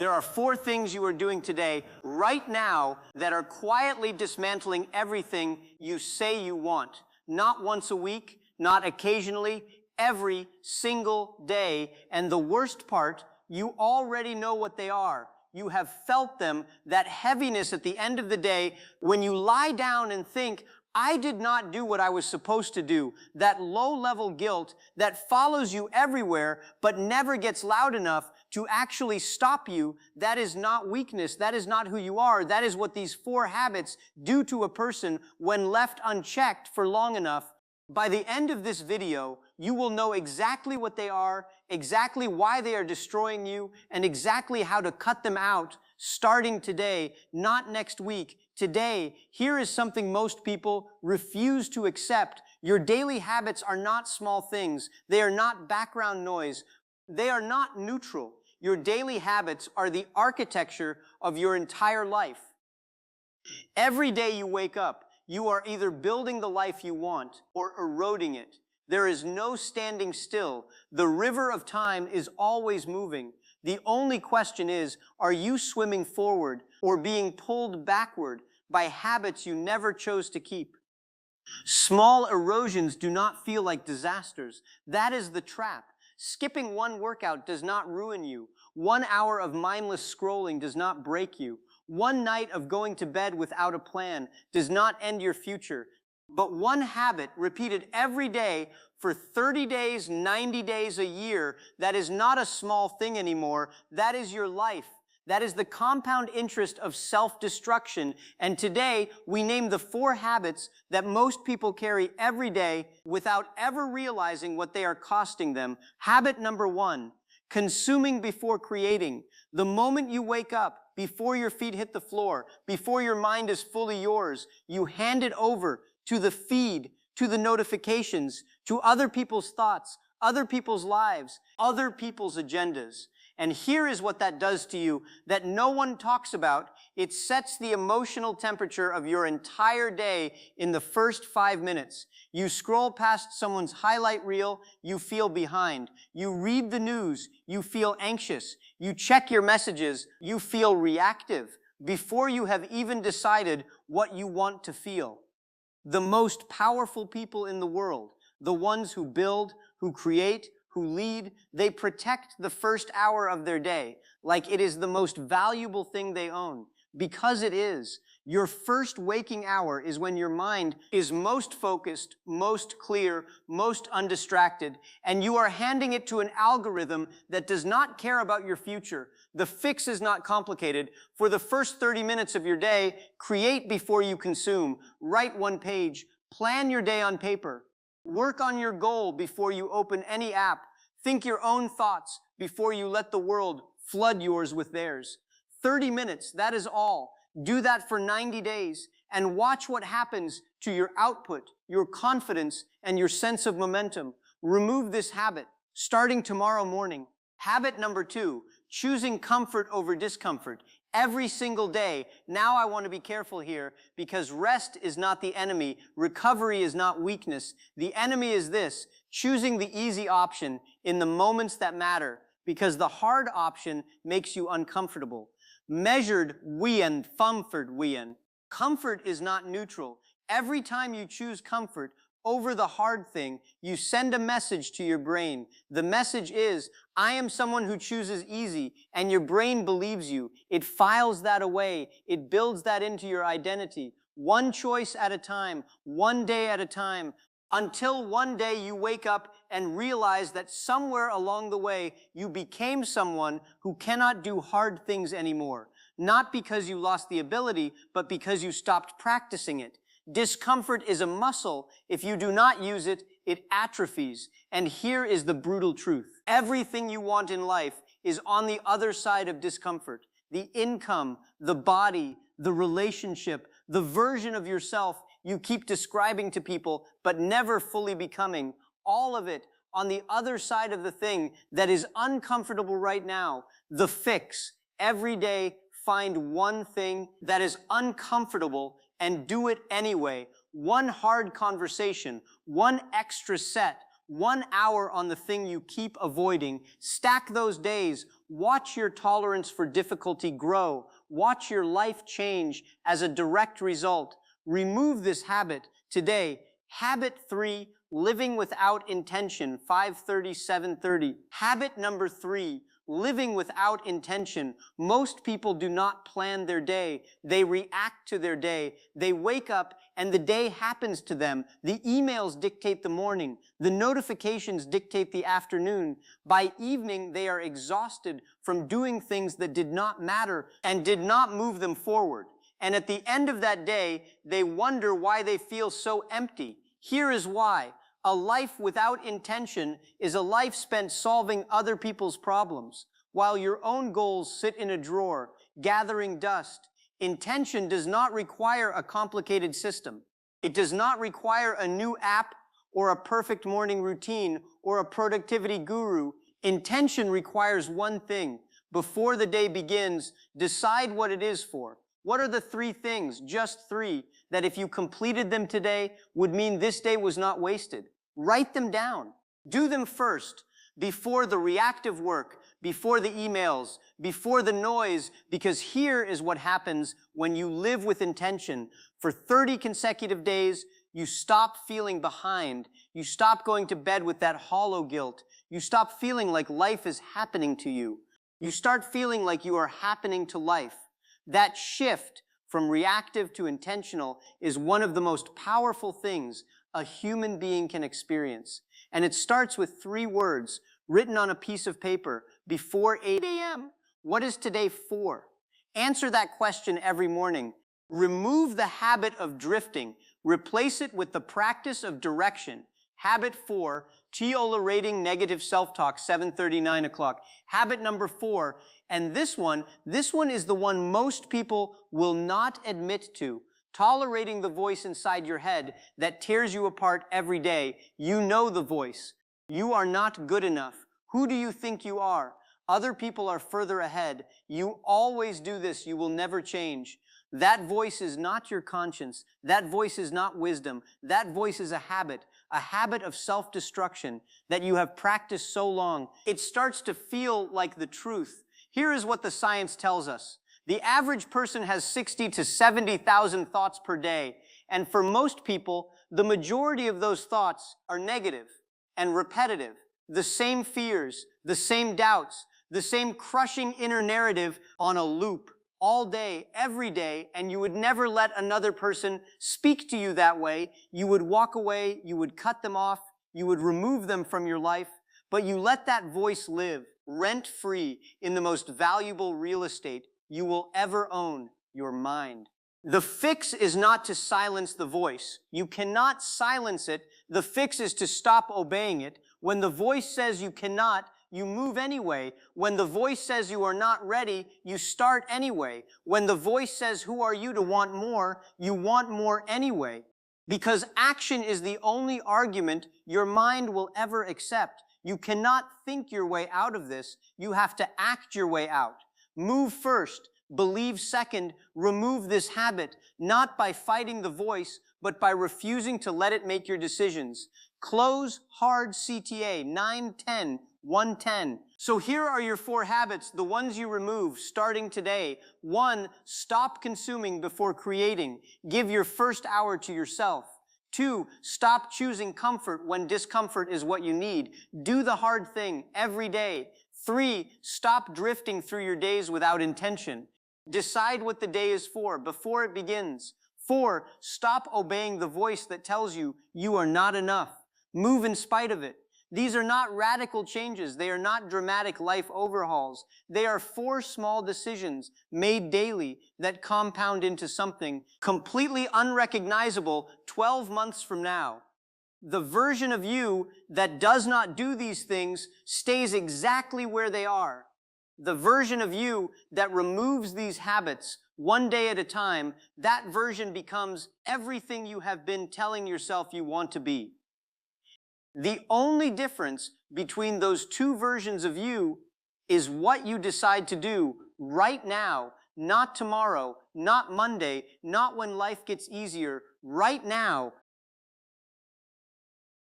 There are 4 things you are doing today, right now, that are quietly dismantling everything you say you want. Not once a week, not occasionally, every single day. And the worst part, you already know what they are. You have felt them, that heaviness at the end of the day, when you lie down and think, I did not do what I was supposed to do. That low-level guilt that follows you everywhere but never gets loud enough to actually stop you. That is not weakness. That is not who you are. That is what these 4 habits do to a person when left unchecked for long enough. By the end of this video, you will know exactly what they are, exactly why they are destroying you, and exactly how to cut them out starting today, not next week. Today, here is something most people refuse to accept. Your daily habits are not small things. They are not background noise. They are not neutral. Your daily habits are the architecture of your entire life. Every day you wake up, you are either building the life you want or eroding it. There is no standing still. The river of time is always moving. The only question is, are you swimming forward or being pulled backward by habits you never chose to keep? Small erosions do not feel like disasters. That is the trap. Skipping one workout does not ruin you. 1 hour of mindless scrolling does not break you. One night of going to bed without a plan does not end your future. But one habit repeated every day for 30 days, 90 days, a year, that is not a small thing anymore. That is your life. That is the compound interest of self-destruction. And today, we name the 4 habits that most people carry every day without ever realizing what they are costing them. Habit number 1, consuming before creating. The moment you wake up, before your feet hit the floor, before your mind is fully yours, you hand it over to the feed, to the notifications, to other people's thoughts, other people's lives, other people's agendas. And here is what that does to you that no one talks about. It sets the emotional temperature of your entire day in the first 5 minutes. You scroll past someone's highlight reel, you feel behind. You read the news, you feel anxious. You check your messages, you feel reactive before you have even decided what you want to feel. The most powerful people in the world, the ones who build, who create, who lead, they protect the first hour of their day like it is the most valuable thing they own. Because it is. Your first waking hour is when your mind is most focused, most clear, most undistracted, and you are handing it to an algorithm that does not care about your future. The fix is not complicated. For the first 30 minutes of your day, create before you consume. Write 1 page. Plan your day on paper. Work on your goal before you open any app. Think your own thoughts before you let the world flood yours with theirs. 30 minutes, that is all. Do that for 90 days and watch what happens to your output, your confidence, and your sense of momentum. Remove this habit starting tomorrow morning. Habit number 2, choosing comfort over discomfort. Every single day. Now I want to be careful here because rest is not the enemy. Recovery is not weakness. The enemy is this, choosing the easy option in the moments that matter because the hard option makes you uncomfortable. Measured wien, comfort wien. Comfort is not neutral. Every time you choose comfort over the hard thing, you send a message to your brain. The message is, I am someone who chooses easy, and your brain believes you. It files that away. It builds that into your identity. One choice at a time, one day at a time, until one day you wake up and realize that somewhere along the way, you became someone who cannot do hard things anymore. Not because you lost the ability, but because you stopped practicing it. Discomfort is a muscle. If you do not use it, it atrophies. And here is the brutal truth. Everything you want in life is on the other side of discomfort. The income, the body, the relationship, the version of yourself you keep describing to people but never fully becoming. All of it on the other side of the thing that is uncomfortable right now. The fix. Every day, find one thing that is uncomfortable and do it anyway. One hard conversation, one extra set, 1 hour on the thing you keep avoiding. Stack those days, Watch your tolerance for difficulty grow. Watch your life change as a direct result. Remove this habit today. Habit 3, living without intention, 5:30, 7:30. Habit number 3, living without intention. Most people do not plan their day. They react to their day. They wake up and the day happens to them. The emails dictate the morning. The notifications dictate the afternoon. By evening, they are exhausted from doing things that did not matter and did not move them forward. And at the end of that day, they wonder why they feel so empty. Here is why. A life without intention is a life spent solving other people's problems, while your own goals sit in a drawer, gathering dust. Intention does not require a complicated system. It does not require a new app or a perfect morning routine or a productivity guru. Intention requires one thing. Before the day begins, decide what it is for. What are the 3 things, just 3, that if you completed them today would mean this day was not wasted? Write them down. Do them first, before the reactive work, before the emails, before the noise, because here is what happens when you live with intention. For 30 consecutive days, you stop feeling behind. You stop going to bed with that hollow guilt. You stop feeling like life is happening to you. You start feeling like you are happening to life. That shift from reactive to intentional is one of the most powerful things a human being can experience. And it starts with 3 words written on a piece of paper before 8 a.m. What is today for? Answer that question every morning. Remove the habit of drifting. Replace it with the practice of direction. Habit 4, Tiola rating negative self-talk, 7:30, 9 o'clock. Habit number 4, and this one is the one most people will not admit to. Tolerating the voice inside your head that tears you apart every day. You know the voice. You are not good enough. Who do you think you are? Other people are further ahead. You always do this. You will never change. That voice is not your conscience. That voice is not wisdom. That voice is a habit of self-destruction that you have practiced so long. It starts to feel like the truth. Here is what the science tells us. The average person has 60 to 70,000 thoughts per day. And for most people, the majority of those thoughts are negative and repetitive. The same fears, the same doubts, the same crushing inner narrative on a loop all day, every day, and you would never let another person speak to you that way. You would walk away, you would cut them off, you would remove them from your life, but you let that voice live rent-free in the most valuable real estate you will ever own, your mind. The fix is not to silence the voice. You cannot silence it. The fix is to stop obeying it. When the voice says you cannot, you move anyway. When the voice says you are not ready, you start anyway. When the voice says, who are you to want more, you want more anyway. Because action is the only argument your mind will ever accept. You cannot think your way out of this. You have to act your way out. Move first, believe second, remove this habit, not by fighting the voice, but by refusing to let it make your decisions. Close hard CTA, 910. 110. So here are your 4 habits, the ones you remove starting today. 1, stop consuming before creating. Give your first hour to yourself. 2, stop choosing comfort when discomfort is what you need. Do the hard thing every day. 3, stop drifting through your days without intention. Decide what the day is for before it begins. 4, stop obeying the voice that tells you you are not enough. Move in spite of it. These are not radical changes. They are not dramatic life overhauls. They are 4 small decisions made daily that compound into something completely unrecognizable 12 months from now. The version of you that does not do these things stays exactly where they are. The version of you that removes these habits one day at a time, that version becomes everything you have been telling yourself you want to be. The only difference between those 2 versions of you is what you decide to do right now, not tomorrow, not Monday, not when life gets easier. Right now,